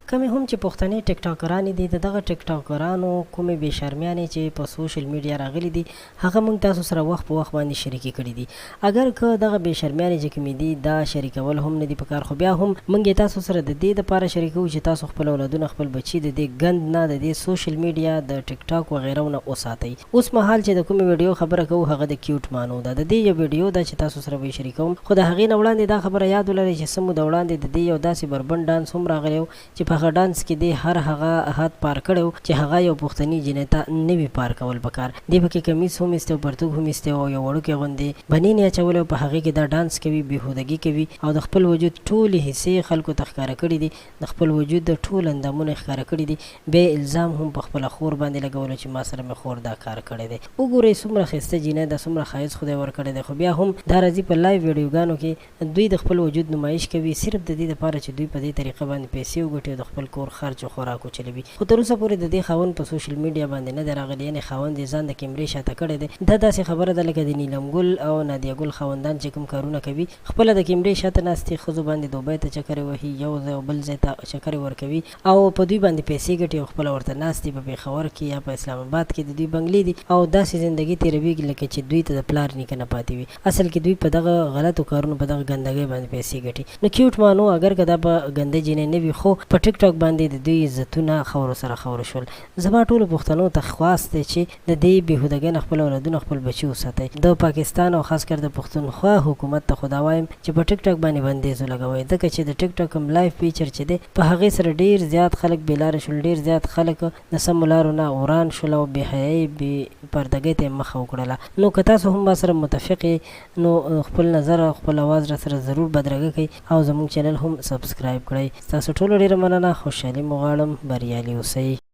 کمې هم چې پښتني ټیک ټاکرانې دي دغه ټیک ټاکرانو کومې بې شرمیانې چې په سوشل میډیا راغلي دي هغه موږ تاسو سره وخت په وخت باندې شریکې کړي دي. اگر که دغه بې شرمیانې چې کومې دي دا شریکول هم نه دي پکار، خو بیا هم موږ تاسو سره د دې دپاره شریکوو چې تاسو خپل اولادونه خپل بچي د دې ګند نه د دې سوشل میډیا د ټیک ټاک وغیره نه وساتئ. اوس مهال چې د کومې ویډیو خبره کوو هغه د کیوټ مانو ده. د دې یو ویډیو ده چې تاسو سره به شریکوم، خو د هغې نه وړاندې دا خبره یاد ولرئ چې څه موده وړاندې د دې یو داسې بربند ډانس هم راغلی و چې په هغه ډانس کې هر هغه حد پار کړی چې هغه یو پښتني جینۍ ته نه وي پار کول پکار. دې پکې کمیس هم ایستی او پرتوګ هم ایستی او یو وړوکی غوندې بنینې اچولی او په هغې کې دا ډانس کوي، بېهودګي کوي او د خپل وجود ټولې حصې خلکو ته ښکاره کړي دي، د خپل وجود د ټول اندامونه یې ښکاره کړي دي. بیا الزام هم په خپله خور باندې لګولی چې ما سره مې خور دا کار کړی دی. وګورئ څومره ښایسته جینۍ ده، څومره ښایست خدای ورکړی دی، خو بیا هم دا راځي په لایو ویډیوګانو کې دوی د خپل وجود نمایش کوي صرف د دې دپاره چې دوی په دې طریقه باندې پیسې وګټي او د خپل کور خرچ او خوراک وچلوي. خو تر اوسه پورې د دې خاوند په سوشل میډیا باندې نه دی راغلی، یعنې خاوند یې ځان د کیمرې شاته کړی دی. دا داسې خبره ده لکه د نیلم ګل او نادیه ګل خاوندان چې کوم کارونه کوي خپله د کیمرې شاته ناست دي، ښځو باندې دوبۍ ته چکرې وهي، یو ځای او بل ځای ته چکرې ورکوي او په دوی باندې پیسې ګټي او خپله ورته ناست دي. په پېښور کې یا په اسلام آباد کې د دوی بنګلې دي او داسې زندګي تېروي لکه چې دوی ته د پلار نیکه نه پاتې وي. اصل کې دوی په دغه غلطو کارونو په دغه ګندګۍ باندې پیسې ګټي. نو کیوټ مانو اگر که دا په ګنده جینۍ نه وي خو په ټیک ټاک باندې د دوی عزتونه خاورو سره خاورو شول. زما ټولو پښتنو ته خواست دی چې د دې بېهودګۍ نه خپل اولادونه خپل بچي وساتئ. د پاکستان او خاص کر د پښتونخوا حکومت ته خو دا وایم چې په ټیک ټاک باندې بندیز ولګوئ، ځکه چې د ټیک ټاک کوم لایف فیچر چې دی په هغې سره ډېر زیات خلک بېلاره شول، ډېر زیات خلک د سمو لارو نه وران شول او بې حیایۍ بې پردګۍ ته یې مخه وکړله. نو که تاسو هم ما سره متفق یې نو خپل نظر او خپل اواز را سره ضرور بدرګه کړئ او زموږ چینل هم سبسکرایب کړئ. ستاسو ټولو ډېره مننه، خوشحالي مو غواړم، بریالي اوسئ.